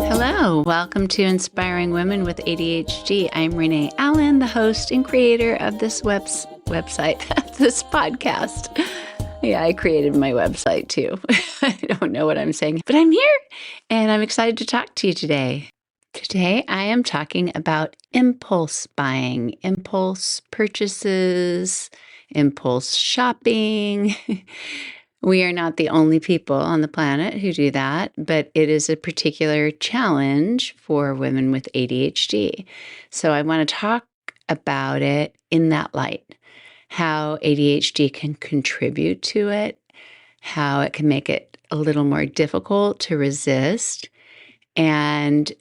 Hello, welcome to Inspiring Women with ADHD. I'm Renee Allen, the host and creator of this website, this podcast. Yeah, I created my website too. I don't know what I'm saying, but I'm here and I'm excited to talk to you today. Today, I am talking about impulse buying, impulse purchases, impulse shopping. We are not the only people on the planet who do that, but it is a particular challenge for women with ADHD. So I want to talk about it in that light, how ADHD can contribute to it, how it can make it a little more difficult to resist, and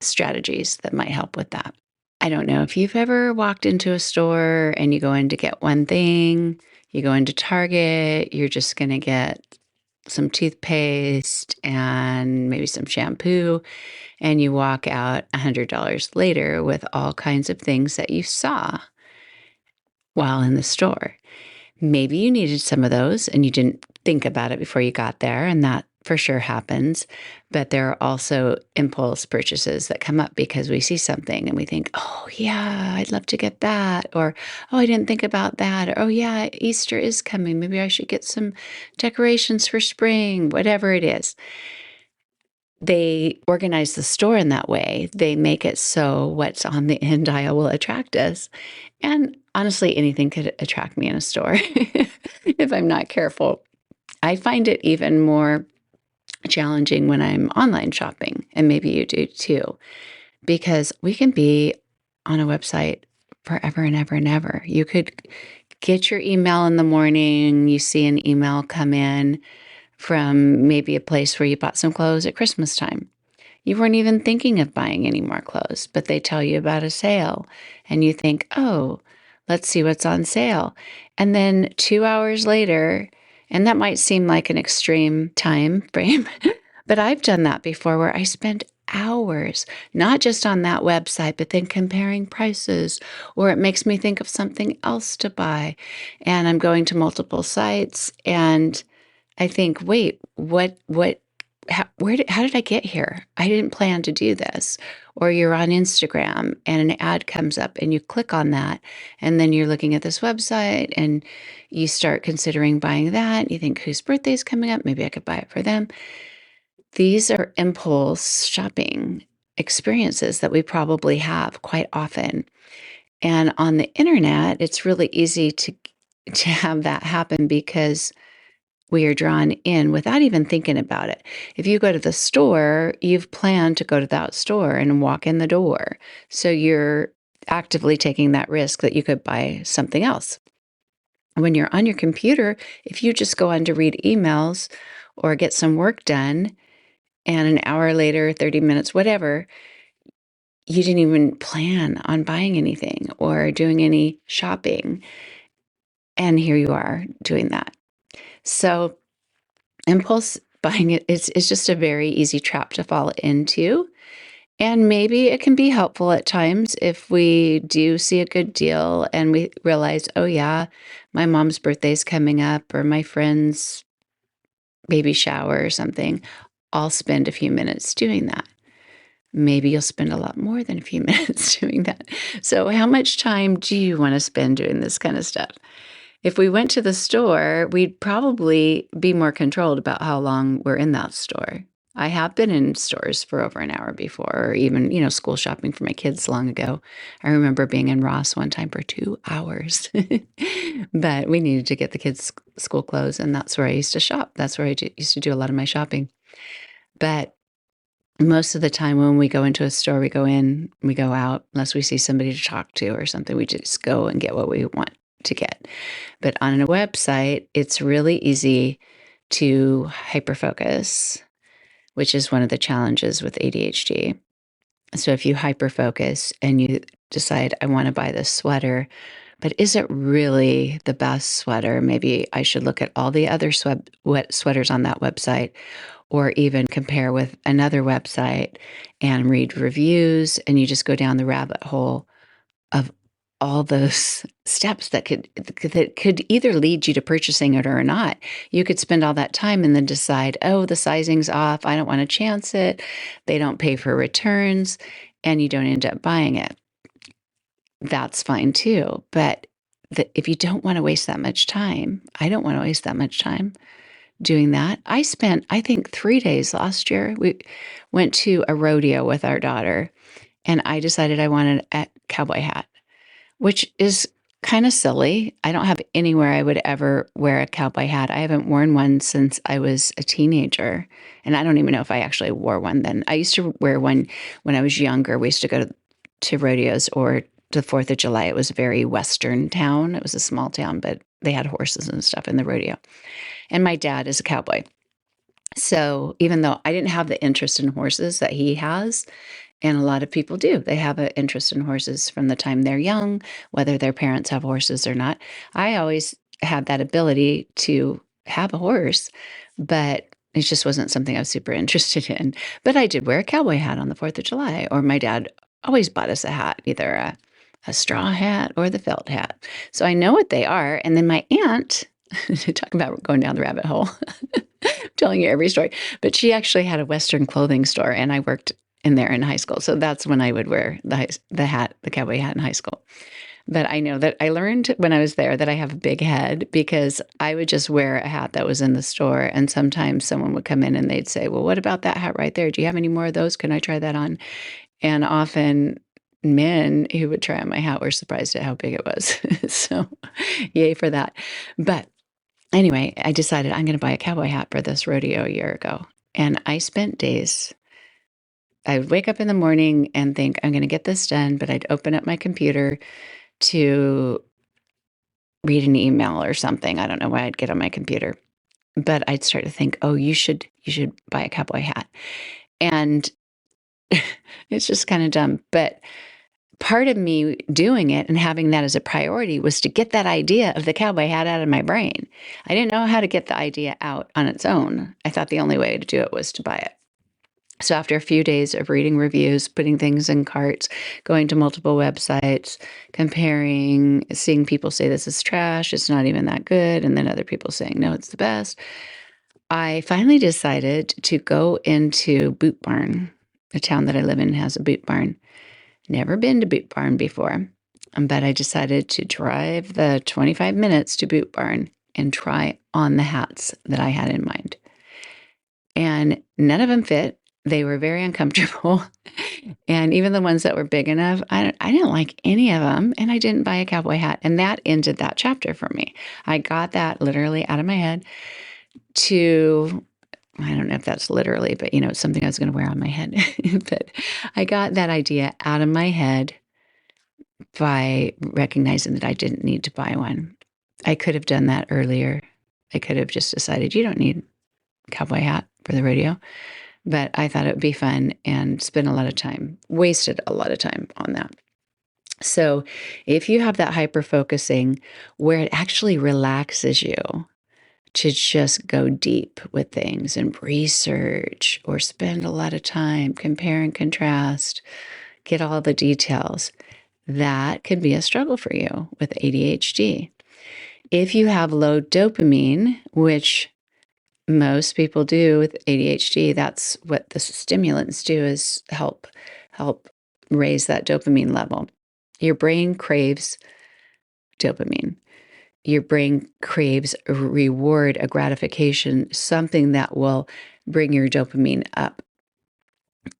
strategies that might help with that. I don't know if you've ever walked into a store and you go in to get one thing. You go into Target, you're just going to get some toothpaste and maybe some shampoo, and you walk out $100 later with all kinds of things that you saw while in the store. Maybe you needed some of those and you didn't think about it before you got there, and that for sure happens. But there are also impulse purchases that come up because we see something and we think, oh, yeah, I'd love to get that. Or, oh, I didn't think about that. Or, oh, yeah, Easter is coming. Maybe I should get some decorations for spring, whatever it is. They organize the store in that way. They make it so what's on the end aisle will attract us. And honestly, anything could attract me in a store if I'm not careful. I find it even more challenging when I'm online shopping, and maybe you do too, because we can be on a website forever and ever and ever. You could get your email in the morning, you see an email come in from maybe a place where you bought some clothes at Christmas time. You weren't even thinking of buying any more clothes, but they tell you about a sale and you think, oh, let's see what's on sale. And then 2 hours later, and that might seem like an extreme time frame, but I've done that before where I spend hours, not just on that website, but then comparing prices, or it makes me think of something else to buy. And I'm going to multiple sites and I think, wait, how did I get here? I didn't plan to do this. Or you're on Instagram and an ad comes up and you click on that. And then you're looking at this website and you start considering buying that. You think, whose birthday's coming up? Maybe I could buy it for them. These are impulse shopping experiences that we probably have quite often. And on the internet, it's really easy to have that happen because we are drawn in without even thinking about it. If you go to the store, you've planned to go to that store and walk in the door. So you're actively taking that risk that you could buy something else. When you're on your computer, if you just go on to read emails or get some work done, and an hour later, 30 minutes, whatever, you didn't even plan on buying anything or doing any shopping. And here you are doing that. So impulse buying is just a very easy trap to fall into. And maybe it can be helpful at times if we do see a good deal and we realize, oh yeah, my mom's birthday's coming up or my friend's baby shower or something. I'll spend a few minutes doing that. Maybe you'll spend a lot more than a few minutes doing that. So how much time do you want to spend doing this kind of stuff? If we went to the store, we'd probably be more controlled about how long we're in that store. I have been in stores for over an hour before, or even, school shopping for my kids long ago. I remember being in Ross one time for 2 hours, but we needed to get the kids school clothes, and that's where I used to shop. That's where I used to do a lot of my shopping. But most of the time when we go into a store, we go in, we go out, unless we see somebody to talk to or something, we just go and get what we want to get. But on a website, it's really easy to hyperfocus, which is one of the challenges with ADHD. So if you hyperfocus and you decide, I want to buy this sweater, but is it really the best sweater? Maybe I should look at all the other sweaters on that website, or even compare with another website and read reviews, and you just go down the rabbit hole of all those steps that could either lead you to purchasing it or not. You could spend all that time and then decide, oh, the sizing's off. I don't want to chance it. They don't pay for returns, and you don't end up buying it. That's fine too. But if you don't want to waste that much time, I don't want to waste that much time doing that. I spent, I think, 3 days last year. We went to a rodeo with our daughter, and I decided I wanted a cowboy hat, which is kind of silly. I don't have anywhere I would ever wear a cowboy hat. I haven't worn one since I was a teenager. And I don't even know if I actually wore one then. I used to wear one when I was younger. We used to go to rodeos or to the 4th of July. It was a very Western town. It was a small town, but they had horses and stuff in the rodeo. And my dad is a cowboy. So even though I didn't have the interest in horses that he has, and a lot of people do, they have an interest in horses from the time they're young, whether their parents have horses or not. I always had that ability to have a horse, but it just wasn't something I was super interested in. But I did wear a cowboy hat on the 4th of July, or my dad always bought us a hat, either a straw hat or the felt hat. So I know what they are. And then my aunt, talk about going down the rabbit hole, telling you every story, but she actually had a Western clothing store, and I worked in there in high school. So that's when I would wear the hat, the cowboy hat in high school. But I know that I learned when I was there that I have a big head because I would just wear a hat that was in the store. And sometimes someone would come in and they'd say, well, what about that hat right there? Do you have any more of those? Can I try that on? And often men who would try on my hat were surprised at how big it was. So yay for that. But anyway, I decided I'm going to buy a cowboy hat for this rodeo a year ago. And I spent days. I would wake up in the morning and think, I'm going to get this done, but I'd open up my computer to read an email or something. I don't know why I'd get on my computer, but I'd start to think, oh, you should buy a cowboy hat. And it's just kind of dumb. But part of me doing it and having that as a priority was to get that idea of the cowboy hat out of my brain. I didn't know how to get the idea out on its own. I thought the only way to do it was to buy it. So after a few days of reading reviews, putting things in carts, going to multiple websites, comparing, seeing people say this is trash, it's not even that good, and then other people saying, no, it's the best, I finally decided to go into Boot Barn. The town that I live in has a Boot Barn. Never been to Boot Barn before, but I decided to drive the 25 minutes to Boot Barn and try on the hats that I had in mind. And none of them fit. They were very uncomfortable. And even the ones that were big enough, I didn't like any of them. And I didn't buy a cowboy hat. And that ended that chapter for me. I got that literally out of my head to, I don't know if that's literally, but it's something I was going to wear on my head. But I got that idea out of my head by recognizing that I didn't need to buy one. I could have done that earlier. I could have just decided you don't need a cowboy hat for the rodeo. But I thought it would be fun and spent a lot of time, wasted a lot of time on that. So if you have that hyper focusing where it actually relaxes you to just go deep with things and research or spend a lot of time, compare and contrast, get all the details, that could be a struggle for you with ADHD. If you have low dopamine, which most people do with ADHD, that's what the stimulants do, is help raise that dopamine level. Your brain craves dopamine. Your brain craves a reward, a gratification, something that will bring your dopamine up.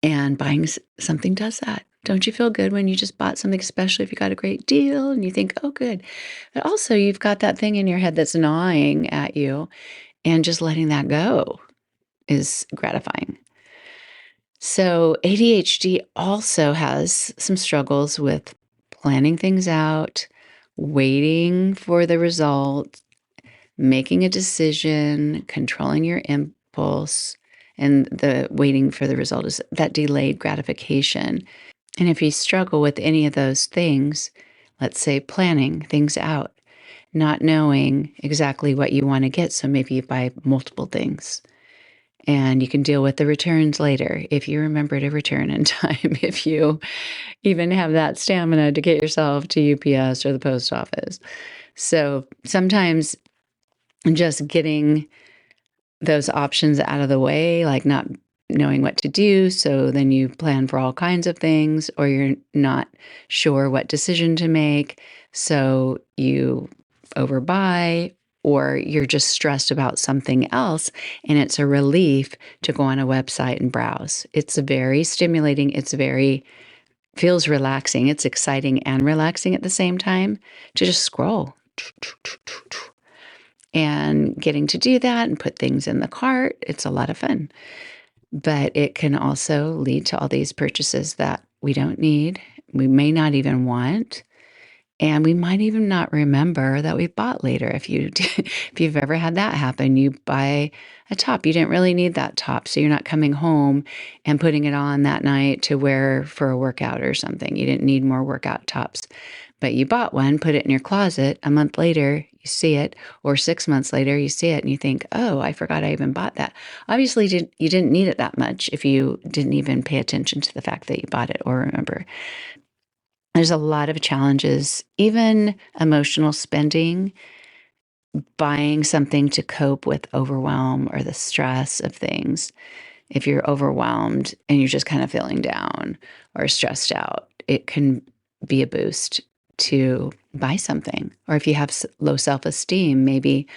And buying something does that. Don't you feel good when you just bought something, especially if you got a great deal and you think, oh, good. But also you've got that thing in your head that's gnawing at you. And just letting that go is gratifying. So ADHD also has some struggles with planning things out, waiting for the result, making a decision, controlling your impulse, and the waiting for the result is that delayed gratification. And if you struggle with any of those things, let's say planning things out, not knowing exactly what you want to get, so maybe you buy multiple things. And you can deal with the returns later if you remember to return in time, if you even have that stamina to get yourself to UPS or the post office. So sometimes just getting those options out of the way, like not knowing what to do, so then you plan for all kinds of things, or you're not sure what decision to make, so you overbuy, or you're just stressed about something else, and it's a relief to go on a website and browse. It's very stimulating. Feels relaxing. It's exciting and relaxing at the same time to just scroll. And getting to do that and put things in the cart, it's a lot of fun. But it can also lead to all these purchases that we don't need, we may not even want, and we might even not remember that we bought later. If you've ever had that happen, you buy a top, you didn't really need that top, so you're not coming home and putting it on that night to wear for a workout or something. You didn't need more workout tops, but you bought one, put it in your closet. A month later, you see it, or 6 months later, you see it, and you think, "Oh, I forgot I even bought that." Obviously, you didn't need it that much if you didn't even pay attention to the fact that you bought it or remember. There's a lot of challenges, even emotional spending, buying something to cope with overwhelm or the stress of things. If you're overwhelmed and you're just kind of feeling down or stressed out, it can be a boost to buy something. Or if you have low self esteem, maybe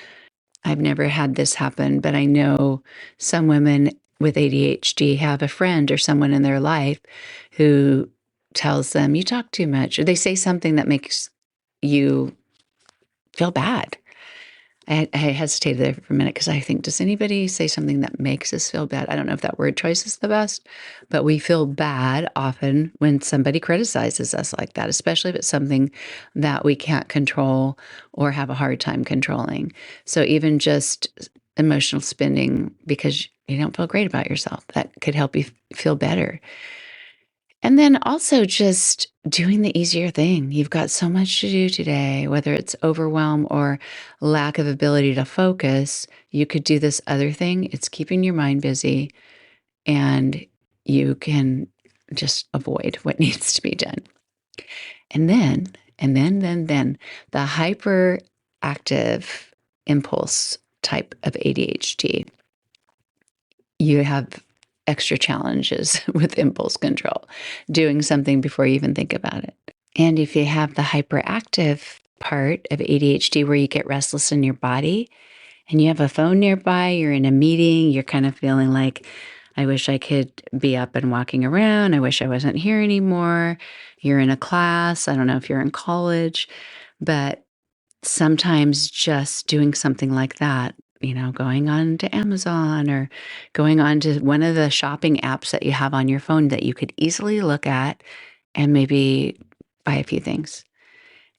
I've never had this happen, but I know some women with ADHD have a friend or someone in their life who tells them, "You talk too much," or they say something that makes you feel bad. I hesitated there for a minute because I think, does anybody say something that makes us feel bad? I don't know if that word choice is the best, but we feel bad often when somebody criticizes us like that, especially if it's something that we can't control or have a hard time controlling. So even just emotional spending because you don't feel great about yourself, that could help you feel better. And then also just doing the easier thing. You've got so much to do today, whether it's overwhelm or lack of ability to focus. You could do this other thing. It's keeping your mind busy, and you can just avoid what needs to be done. And then the hyperactive impulse type of ADHD, you have extra challenges with impulse control, doing something before you even think about it. And if you have the hyperactive part of ADHD where you get restless in your body and you have a phone nearby, you're in a meeting, you're kind of feeling like, I wish I could be up and walking around. I wish I wasn't here anymore. You're in a class. I don't know if you're in college, but sometimes just doing something like that, going on to Amazon or going on to one of the shopping apps that you have on your phone that you could easily look at and maybe buy a few things.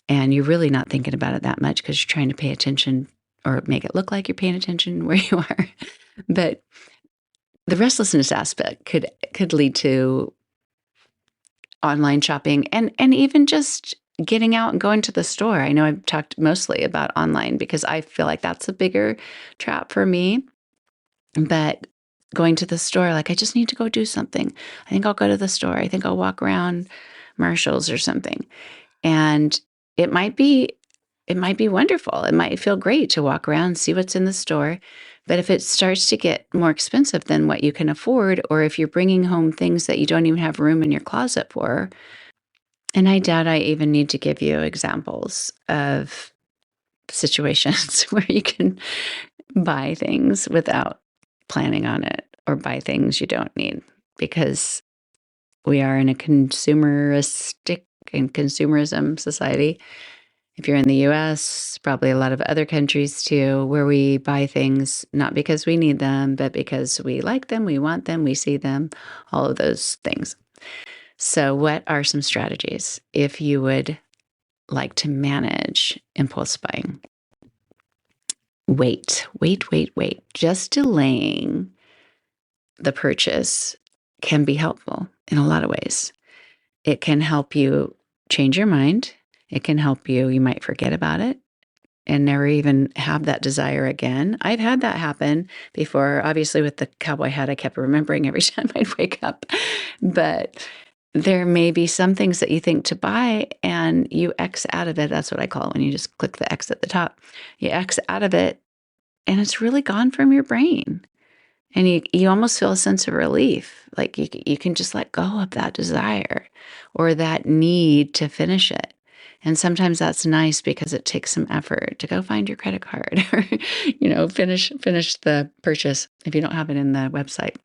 And you're really not thinking about it that much because you're trying to pay attention or make it look like you're paying attention where you are. But the restlessness aspect could lead to online shopping and even just getting out and going to the store. I know I've talked mostly about online because I feel like that's a bigger trap for me. But going to the store, like, I just need to go do something. I think I'll go to the store. I think I'll walk around Marshalls or something. And it might be wonderful. It might feel great to walk around, see what's in the store. But if it starts to get more expensive than what you can afford, or if you're bringing home things that you don't even have room in your closet for, and I doubt I even need to give you examples of situations where you can buy things without planning on it or buy things you don't need, because we are in a consumeristic and consumerism society. If you're in the US, probably a lot of other countries too, where we buy things not because we need them, but because we like them, we want them, we see them, all of those things. So, what are some strategies if you would like to manage impulse buying? Wait. Just delaying the purchase can be helpful in a lot of ways. It can help you change your mind. It can help you might forget about it. and never even have that desire again. I've had that happen before. Obviously, with the cowboy hat, I kept remembering every time I'd wake up. But there may be some things that you think to buy and you X out of it. That's what I call it when you just click the X at the top. You X out of it and it's really gone from your brain. And you almost feel a sense of relief. Like you can just let go of that desire or that need to finish it. And sometimes that's nice because it takes some effort to go find your credit card or, finish the purchase if you don't have it in the website,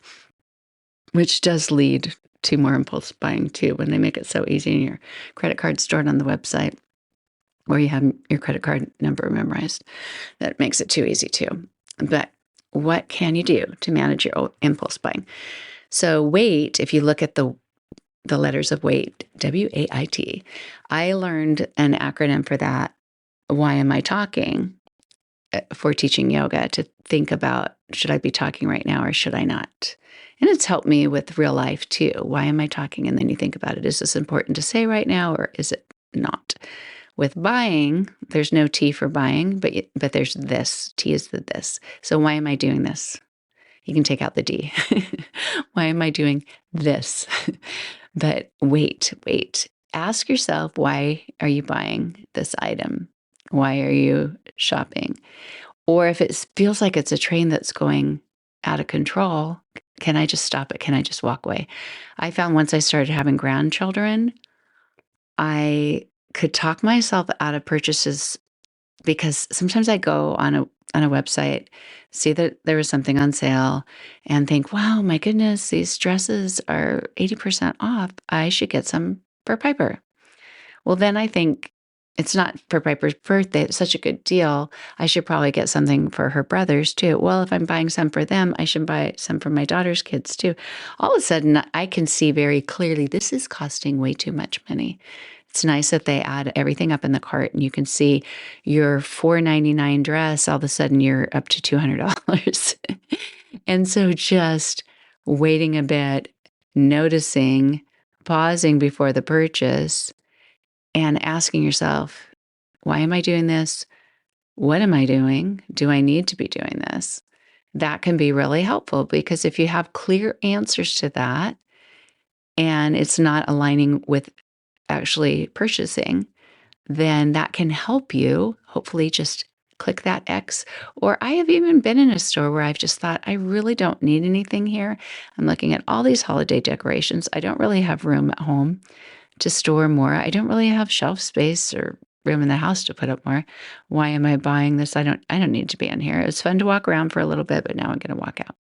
which does lead to more impulse buying too when they make it so easy and your credit card stored on the website or you have your credit card number memorized. That makes it too easy too. But what can you do to manage your impulse buying? So wait, if you look at the letters of wait, WAIT, I learned an acronym for that. Why am I talking? For teaching yoga, to think about, should I be talking right now or should I not? And it's helped me with real life too. Why am I talking? And then you think about it. Is this important to say right now or is it not? With buying, there's no T for buying, but there's this. T is the this. So why am I doing this? You can take out the D. Why am I doing this? But wait. Ask yourself, why are you buying this item? Why are you shopping? Or if it feels like it's a train that's going out of control, can I just stop it? Can I just walk away? I found once I started having grandchildren, I could talk myself out of purchases because sometimes I go on a website, see that there was something on sale and think, wow, my goodness, these dresses are 80% off. I should get some for Piper. Well, then I think it's not for Piper's birthday. It's such a good deal. I should probably get something for her brothers too. Well, if I'm buying some for them, I should buy some for my daughter's kids too. All of a sudden, I can see very clearly this is costing way too much money. It's nice that they add everything up in the cart and you can see your $4.99 dress, all of a sudden you're up to $200. And so just waiting a bit, noticing, pausing before the purchase, and asking yourself, why am I doing this? What am I doing? Do I need to be doing this? That can be really helpful because if you have clear answers to that and it's not aligning with actually purchasing, then that can help you hopefully just click that X. Or I have even been in a store where I've just thought, I really don't need anything here. I'm looking at all these holiday decorations. I don't really have room at home to store more. I don't really have shelf space or room in the house to put up more. Why am I buying this? I don't need to be in here. It's fun to walk around for a little bit, but now I'm going to walk out.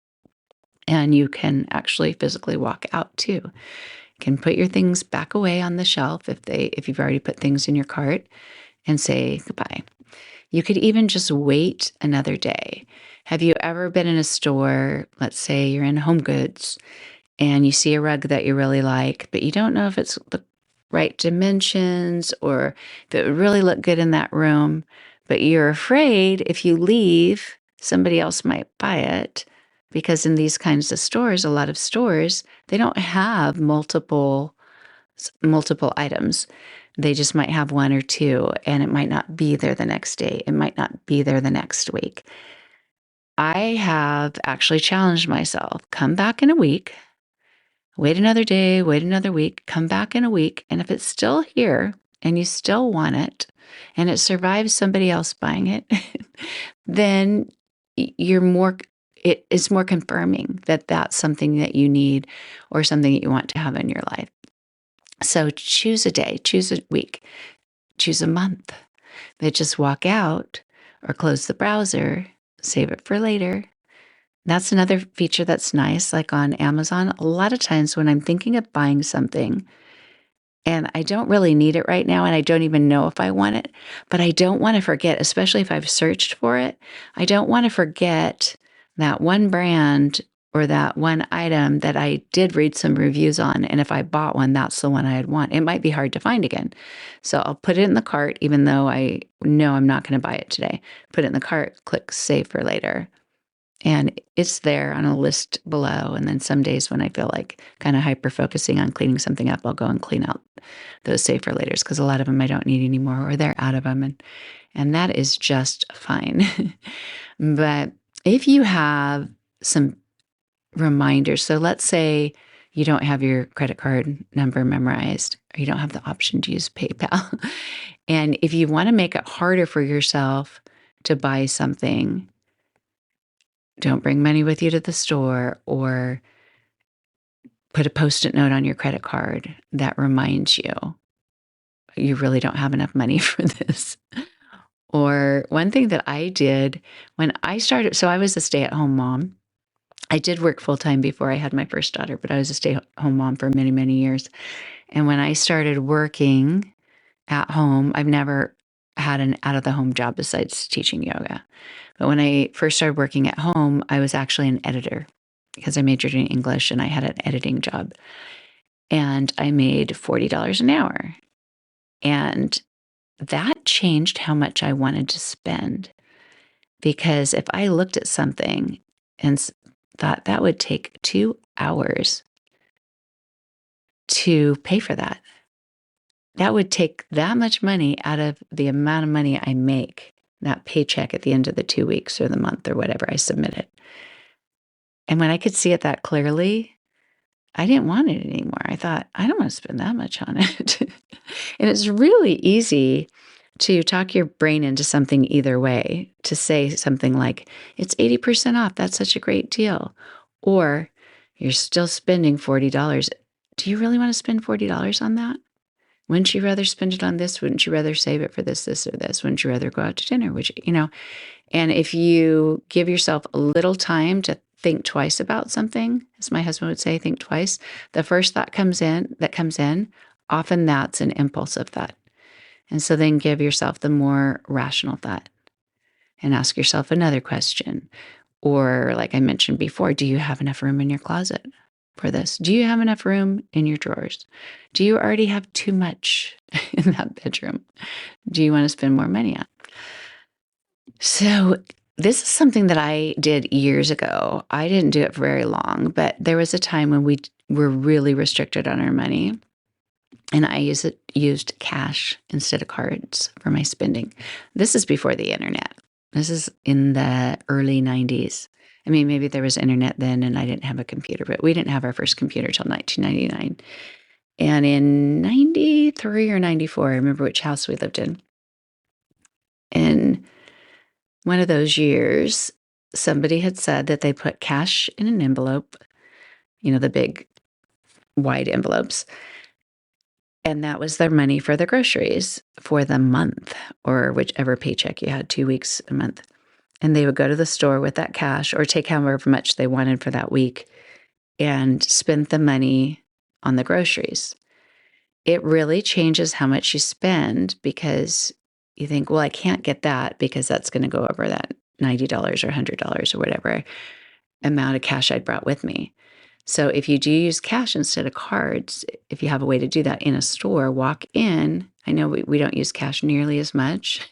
And you can actually physically walk out too. You can put your things back away on the shelf if you've already put things in your cart and say goodbye. You could even just wait another day. Have you ever been in a store, let's say you're in Home Goods, and you see a rug that you really like, but you don't know if it's the right dimensions or if it would really look good in that room, but you're afraid if you leave, somebody else might buy it, because in these kinds of stores, a lot of stores, they don't have multiple items. They just might have one or two, and it might not be there the next day. It might not be there the next week. I have actually challenged myself, come back in a week, wait another day, wait another week, come back in a week. And if it's still here and you still want it and it survives somebody else buying it, then it is more confirming that that's something that you need or something that you want to have in your life. So choose a day, choose a week, choose a month. But just walk out or close the browser, save it for later. That's another feature that's nice, like on Amazon. A lot of times when I'm thinking of buying something and I don't really need it right now and I don't even know if I want it, but I don't want to forget, especially if I've searched for it, I don't want to forget that one brand or that one item that I did read some reviews on. And if I bought one, that's the one I'd want. It might be hard to find again. So I'll put it in the cart, even though I know I'm not going to buy it today. Put it in the cart, click save for later. And it's there on a list below. And then some days when I feel like kind of hyper focusing on cleaning something up, I'll go and clean out those save for laters because a lot of them I don't need anymore or they're out of them. And that is just fine. But if you have some reminders, so let's say you don't have your credit card number memorized or you don't have the option to use PayPal. And if you want to make it harder for yourself to buy something, don't bring money with you to the store or put a Post-it note on your credit card that reminds you really don't have enough money for this. Or one thing that I did when I started, so I was a stay-at-home mom. I did work full-time before I had my first daughter, but I was a stay-at-home mom for many, many years. And when I started working at home, I've never had an out-of-the-home job besides teaching yoga. But when I first started working at home, I was actually an editor because I majored in English and I had an editing job. And I made $40 an hour. And that changed how much I wanted to spend. Because if I looked at something and thought that would take 2 hours to pay for that, that would take that much money out of the amount of money I make, that paycheck at the end of the 2 weeks or the month or whatever I submitted. And when I could see it that clearly, I didn't want it anymore. I thought, I don't want to spend that much on it. And it's really easy to talk your brain into something either way, to say something like, it's 80% off. That's such a great deal. Or you're still spending $40. Do you really want to spend $40 on that? Wouldn't you rather spend it on this? Wouldn't you rather save it for this, this, or this? Wouldn't you rather go out to dinner? Would you, and if you give yourself a little time to think twice about something, as my husband would say, think twice, the first thought that comes in, often that's an impulsive thought. And so then give yourself the more rational thought and ask yourself another question. Or like I mentioned before, do you have enough room in your closet for this? Do you have enough room in your drawers? Do you already have too much in that bedroom? Do you want to spend more money on? So this is something that I did years ago. I didn't do it for very long, but there was a time when we were really restricted on our money. And I used cash instead of cards for my spending. This is before the internet. This is in the early 90s. I mean, maybe there was internet then and I didn't have a computer, but we didn't have our first computer till 1999. And in 93 or 94, I remember which house we lived in. In one of those years, somebody had said that they put cash in an envelope, the big wide envelopes. And that was their money for the groceries for the month or whichever paycheck you had, 2 weeks a month. And they would go to the store with that cash or take however much they wanted for that week and spend the money on the groceries. It really changes how much you spend because you think, well, I can't get that because that's going to go over that $90 or $100 or whatever amount of cash I'd brought with me. So if you do use cash instead of cards, if you have a way to do that in a store, walk in. I know we don't use cash nearly as much.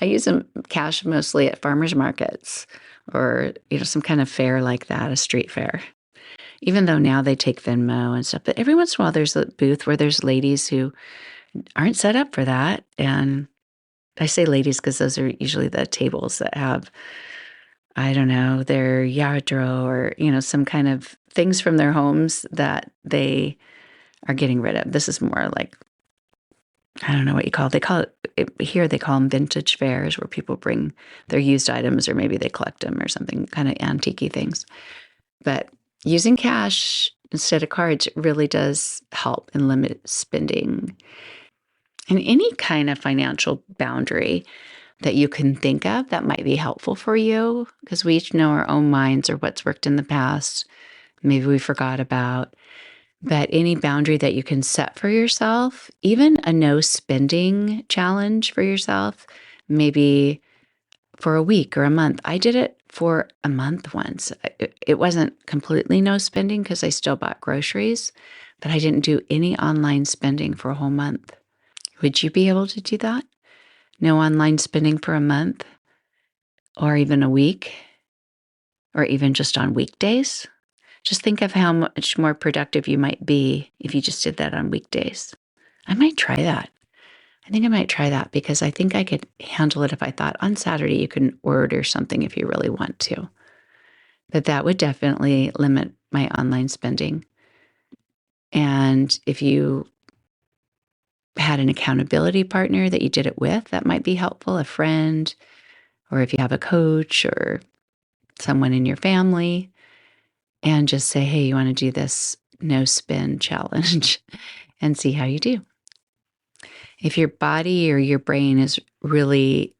I use cash mostly at farmers markets or, some kind of fair like that, a street fair. Even though now they take Venmo and stuff, but every once in a while there's a booth where there's ladies who aren't set up for that. And I say ladies because those are usually the tables that have, I don't know, their yadro or, some kind of things from their homes that they are getting rid of. This is more like, I don't know what you call it. They call they call them vintage fairs where people bring their used items or maybe they collect them or something, kind of antique-y things. But using cash instead of cards really does help and limit spending. And any kind of financial boundary that you can think of that might be helpful for you, because we each know our own minds or what's worked in the past, maybe we forgot about. But any boundary that you can set for yourself, even a no spending challenge for yourself, maybe for a week or a month. I did it for a month once. It wasn't completely no spending because I still bought groceries, but I didn't do any online spending for a whole month. Would you be able to do that? No online spending for a month or even a week? or even just on weekdays. Just think of how much more productive you might be if you just did that on weekdays. I might try that. I think I might try that because I think I could handle it if I thought on Saturday you can order something if you really want to. But that would definitely limit my online spending. And if you had an accountability partner that you did it with, that might be helpful, a friend, or if you have a coach or someone in your family, and just say, hey, you want to do this no spin challenge and see how you do. If your body or your brain is really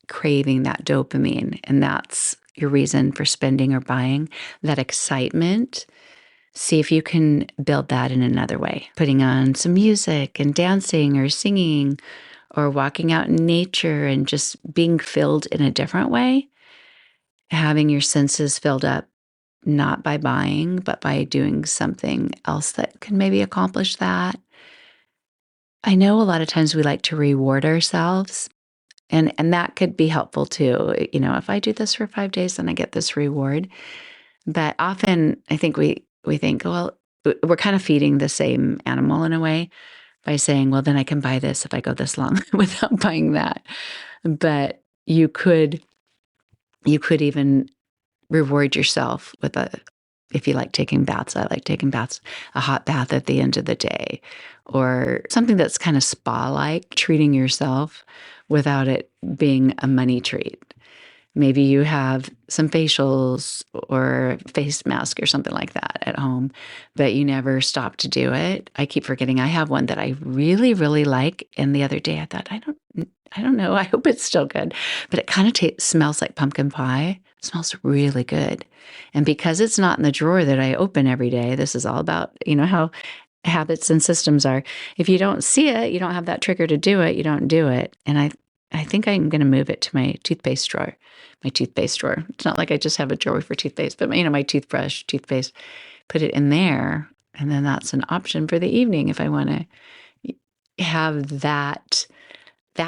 craving that dopamine and that's your reason for spending or buying, that excitement, see if you can build that in another way. Putting on some music and dancing or singing or walking out in nature and just being filled in a different way. Having your senses filled up, not by buying, but by doing something else that can maybe accomplish that. I know a lot of times we like to reward ourselves, and that could be helpful too. If I do this for 5 days, then I get this reward. But often I think we think, well, we're kind of feeding the same animal in a way by saying, well, then I can buy this if I go this long without buying that. But you could even reward yourself with if you like taking baths, I like taking baths, a hot bath at the end of the day, or something that's kind of spa-like, treating yourself without it being a money treat. Maybe you have some facials or face mask or something like that at home, but you never stop to do it. I keep forgetting I have one that I really, really like. And the other day I thought, I don't know. I hope it's still good, but it kind of smells like pumpkin pie. It smells really good. And because it's not in the drawer that I open every day, this is all about, how habits and systems are. If you don't see it, you don't have that trigger to do it, you don't do it. And I think I'm going to move it to my toothpaste drawer. It's not like I just have a drawer for toothpaste, but my toothbrush, toothpaste, put it in there. And then that's an option for the evening if I want to have that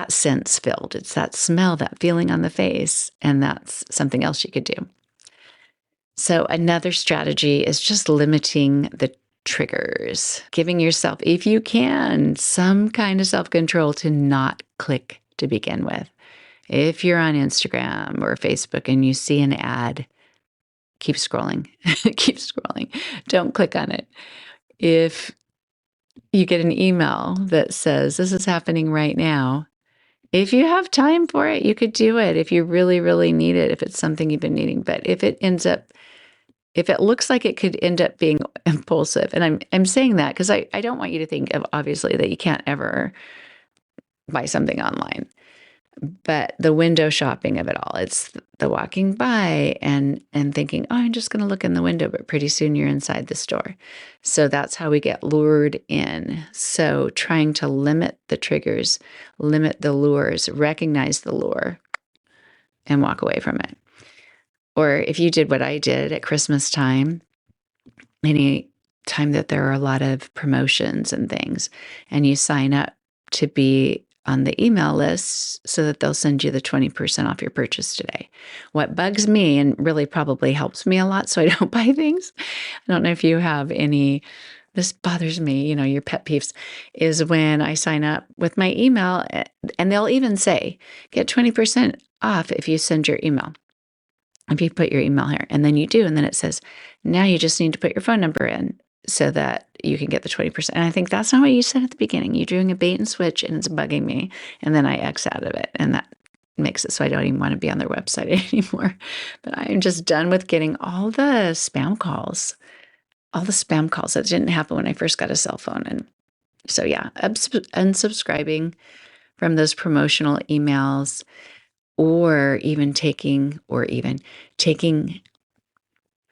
sense filled. It's that smell, that feeling on the face, and that's something else you could do. So another strategy is just limiting the triggers, giving yourself, if you can, some kind of self-control to not click to begin with. If you're on Instagram or Facebook and you see an ad, keep scrolling. Keep scrolling. Don't click on it. If you get an email that says, this is happening right now, if you have time for it, you could do it if you really, really need it, if it's something you've been needing. But if it looks like it could end up being impulsive, and I'm saying that because I don't want you to think of, obviously, that you can't ever buy something online. But the window shopping of it all, it's the walking by and thinking, oh, I'm just going to look in the window, but pretty soon you're inside the store. So that's how we get lured in. So trying to limit the triggers, limit the lures, recognize the lure, and walk away from it. Or if you did what I did at Christmas time, any time that there are a lot of promotions and things, and you sign up to be on the email list so that they'll send you the 20% off your purchase today. What bugs me and really probably helps me a lot so I don't buy things, I don't know if you have any, this bothers me, your pet peeves, is when I sign up with my email and they'll even say, get 20% off if you send your email. If you put your email here, and then you do, and then it says, now you just need to put your phone number in so that you can get the 20%. And I think that's not what you said at the beginning. You're doing a bait and switch, and it's bugging me. And then I X out of it, and that makes it so I don't even want to be on their website anymore. But I'm just done with getting all the spam calls. That didn't happen when I first got a cell phone. And so, yeah, unsubscribing from those promotional emails, or even taking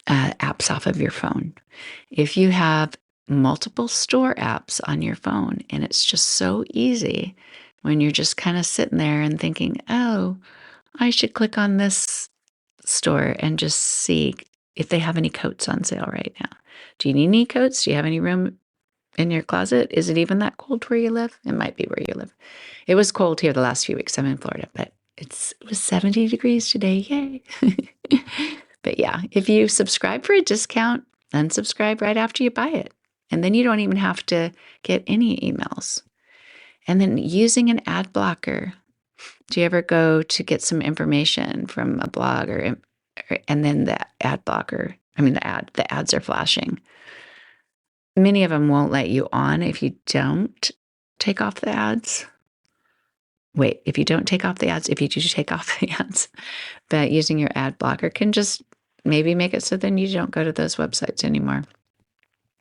apps off of your phone. If you have multiple store apps on your phone, and it's just so easy when you're just kind of sitting there and thinking, oh, I should click on this store and just see if they have any coats on sale right now. Do you need any coats? Do you have any room in your closet? Is it even that cold where you live? It might be where you live. It was cold here the last few weeks. I'm in Florida, but it was 70 degrees today. Yay. But yeah, if you subscribe for a discount, unsubscribe right after you buy it. And then you don't even have to get any emails. And then using an ad blocker. Do you ever go to get some information from a blog and then the ad blocker, the ads are flashing. Many of them won't let you on if you don't take off the ads. Wait, if you don't take off the ads, if you do take off the ads, but using your ad blocker can just maybe make it so then you don't go to those websites anymore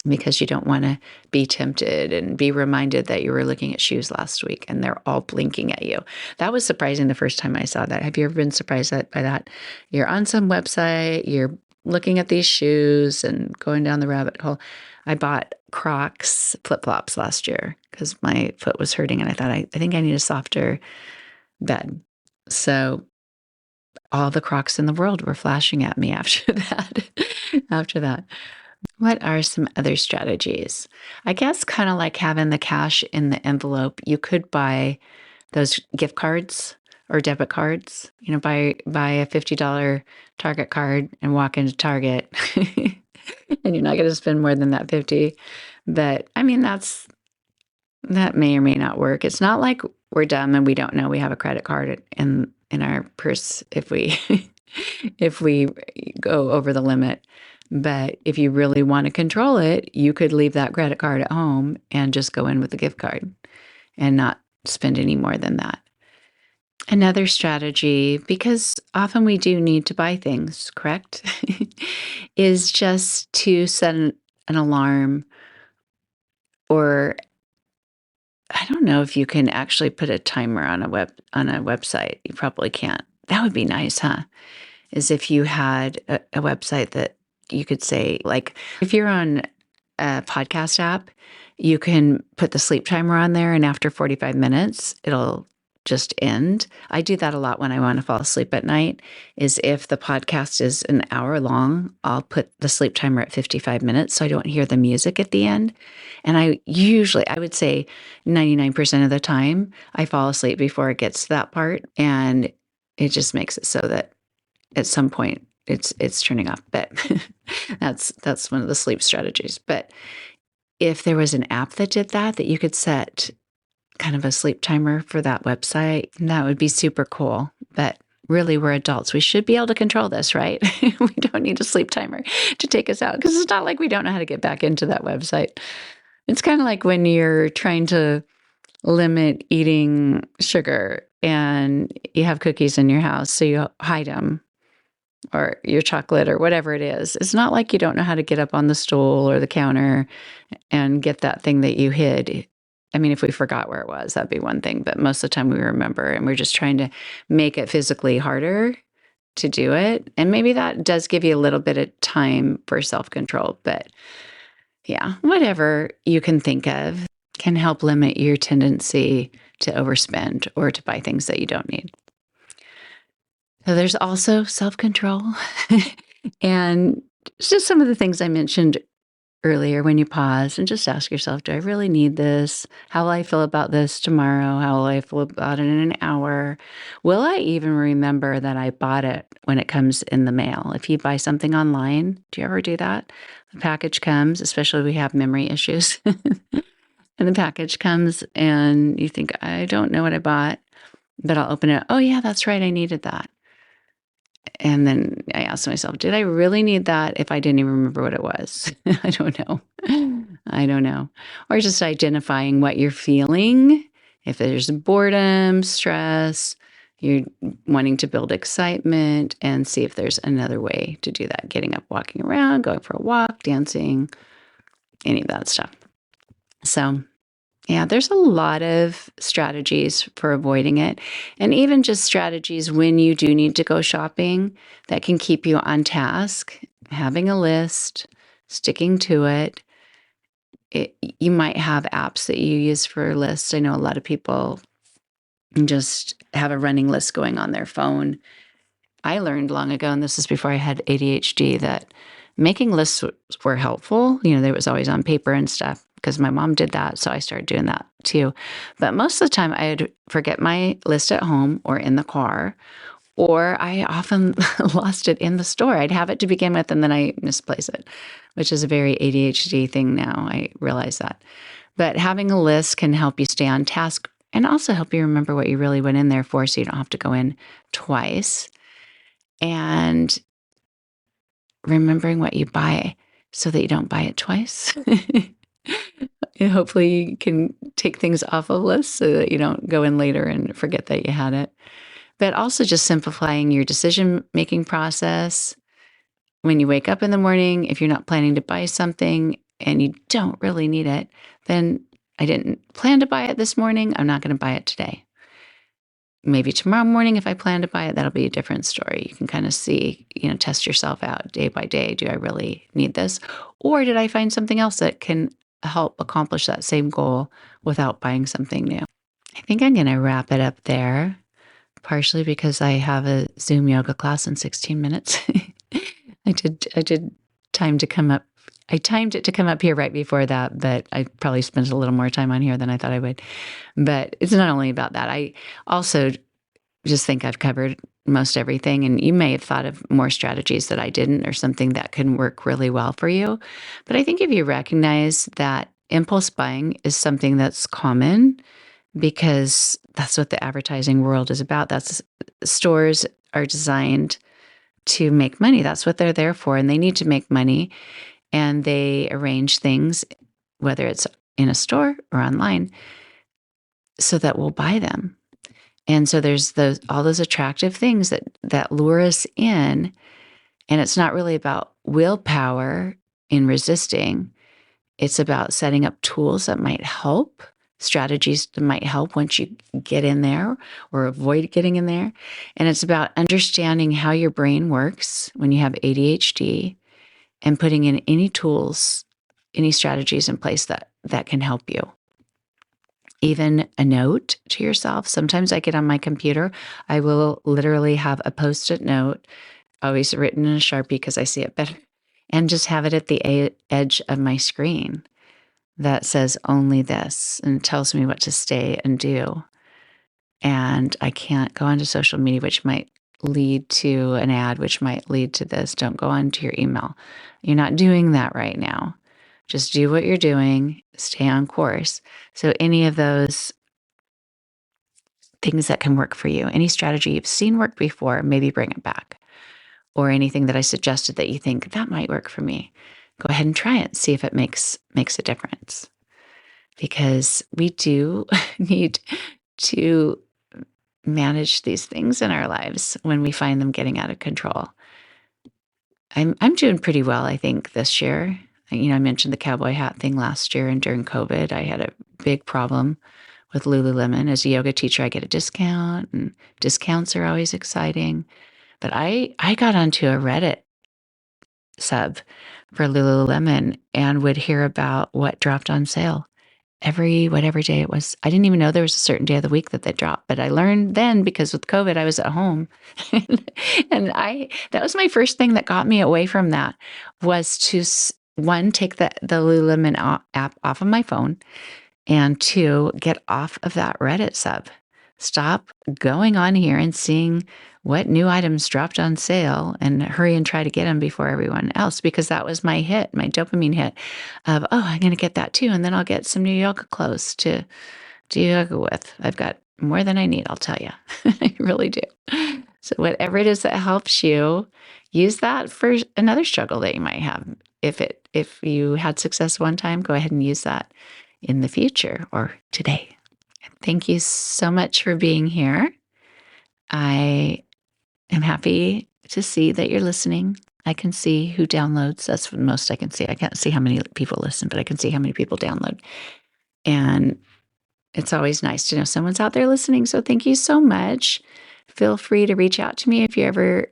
because you don't want to be tempted and be reminded that you were looking at shoes last week and they're all blinking at you. That was surprising the first time I saw that. Have you ever been surprised by that? You're on some website, you're looking at these shoes and going down the rabbit hole. I bought Crocs flip-flops last year because my foot was hurting and I thought, I think I need a softer bed. So all the Crocs in the world were flashing at me after that. What are some other strategies? I guess kind of like having the cash in the envelope. You could buy those gift cards or debit cards, buy a $50 Target card and walk into Target and you're not going to spend more than that 50. But that may or may not work. It's not like we're dumb and we don't know we have a credit card in our purse if we if we go over the limit. But if you really want to control it, you could leave that credit card at home and just go in with the gift card and not spend any more than that. Another strategy, because often we do need to buy things, correct? is just to set an alarm, or I don't know if you can actually put a timer on a website. You probably can't. That would be nice, huh? Is if you had a website that you could say, like, if you're on a podcast app, you can put the sleep timer on there, and after 45 minutes, it'll just end. I do that a lot when I want to fall asleep at night, is if the podcast is an hour long, I'll put the sleep timer at 55 minutes so I don't hear the music at the end. And I would say 99% of the time, I fall asleep before it gets to that part. And it just makes it so that at some point it's turning off. But that's one of the sleep strategies. But if there was an app that did that you could set kind of a sleep timer for that website, that would be super cool. But really, we're adults. We should be able to control this, right? We don't need a sleep timer to take us out, because it's not like we don't know how to get back into that website. It's kind of like when you're trying to limit eating sugar and you have cookies in your house, so you hide them, or your chocolate or whatever it is. It's not like you don't know how to get up on the stool or the counter and get that thing that you hid. I mean, if we forgot where it was, that'd be one thing, but most of the time we remember, and we're just trying to make it physically harder to do it. And maybe that does give you a little bit of time for self-control, but yeah, whatever you can think of can help limit your tendency to overspend or to buy things that you don't need. So there's also self-control. And it's just some of the things I mentioned earlier, when you pause and just ask yourself, do I really need this? How will I feel about this tomorrow? How will I feel about it in an hour? Will I even remember that I bought it when it comes in the mail? If you buy something online, do you ever do that? The package comes, especially if we have memory issues. And the package comes and you think, I don't know what I bought, but I'll open it. Oh yeah, that's right. I needed that. And then I asked myself, did I really need that if I didn't even remember what it was? I don't know. Or just identifying what you're feeling. If there's boredom, stress, you're wanting to build excitement, and see if there's another way to do that. Getting up, walking around, going for a walk, dancing, any of that stuff. So yeah, there's a lot of strategies for avoiding it. And even just strategies when you do need to go shopping that can keep you on task. Having a list, sticking to it. You might have apps that you use for lists. I know a lot of people just have a running list going on their phone. I learned long ago, and this is before I had ADHD, that making lists were helpful. They was always on paper and stuff, because my mom did that, so I started doing that too. But most of the time, I'd forget my list at home or in the car, Or I often lost it in the store. I'd have it to begin with, and then I misplace it, which is a very ADHD thing now. I realize that. But having a list can help you stay on task and also help you remember what you really went in there for so you don't have to go in twice. And remembering what you buy so that you don't buy it twice. And hopefully you can take things off a list so that you don't go in later and forget that you had it. But also just simplifying your decision-making process. When you wake up in the morning, if you're not planning to buy something and you don't really need it, then I didn't plan to buy it this morning. I'm not going to buy it today. Maybe tomorrow morning, if I plan to buy it, that'll be a different story. You can kind of see, test yourself out day by day. Do I really need this? Or did I find something else that can help accomplish that same goal without buying something new? I think I'm going to wrap it up there, partially because I have a Zoom yoga class in 16 minutes. I did time to come up. I timed it to come up here right before that, but I probably spent a little more time on here than I thought I would. But it's not only about that. I also just think I've covered most everything, and you may have thought of more strategies that I didn't or something that can work really well for you. But I think if you recognize that impulse buying is something that's common because that's what the advertising world is about. Stores are designed to make money. That's what they're there for, and they need to make money. And they arrange things, whether it's in a store or online, so that we'll buy them. And so there's all those attractive things that lure us in. And it's not really about willpower in resisting. It's about setting up tools that might help, strategies that might help once you get in there or avoid getting in there. And it's about understanding how your brain works when you have ADHD and putting in any tools, any strategies in place that can help you. Even a note to yourself. Sometimes I get on my computer, I will literally have a Post-it note, always written in a Sharpie because I see it better, and just have it at the edge of my screen that says only this and tells me what to stay and do. And I can't go onto social media, which might lead to an ad, which might lead to this. Don't go onto your email. You're not doing that right now. Just do what you're doing, stay on course. So any of those things that can work for you, any strategy you've seen work before, maybe bring it back. Or anything that I suggested that you think that might work for me, go ahead and try it. See if it makes a difference. Because we do need to manage these things in our lives when we find them getting out of control. I'm doing pretty well, I think, this year. I mentioned the cowboy hat thing last year, and during COVID, I had a big problem with Lululemon. As a yoga teacher, I get a discount, and discounts are always exciting. But I got onto a Reddit sub for Lululemon and would hear about what dropped on sale whatever day it was. I didn't even know there was a certain day of the week that they dropped, but I learned then because with COVID, I was at home. And that was my first thing that got me away from that was to, one, take the Lululemon app off of my phone, and two, get off of that Reddit sub. Stop going on here and seeing what new items dropped on sale and hurry and try to get them before everyone else, because that was my dopamine hit of, oh, I'm going to get that too. And then I'll get some new yoga clothes to do yoga with. I've got more than I need, I'll tell you. I really do. So whatever it is that helps you, use that for another struggle that you might have. If you had success one time, go ahead and use that in the future or today. Thank you so much for being here. I am happy to see that you're listening. I can see who downloads. That's the most I can see. I can't see how many people listen, but I can see how many people download. And it's always nice to know someone's out there listening. So thank you so much. Feel free to reach out to me if you ever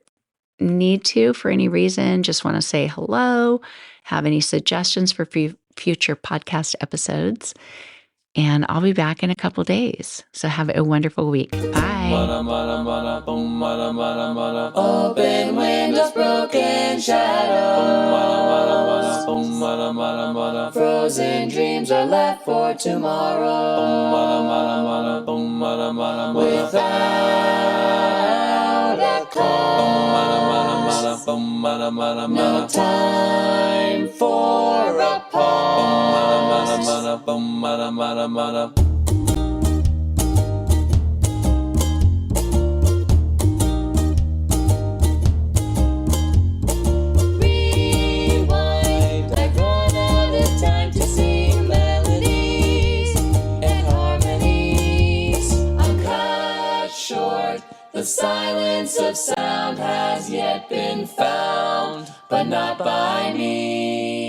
need to for any reason. Just want to say hello, have any suggestions for future podcast episodes. And I'll be back in a couple days. So have a wonderful week. Bye. Open windows, broken shadows. Frozen dreams are left for tomorrow. Without a No time for a pause. Rewind, I've run out of time to sing melodies and harmonies. I'm cut short. The silence of sound has yet been found, but not by me.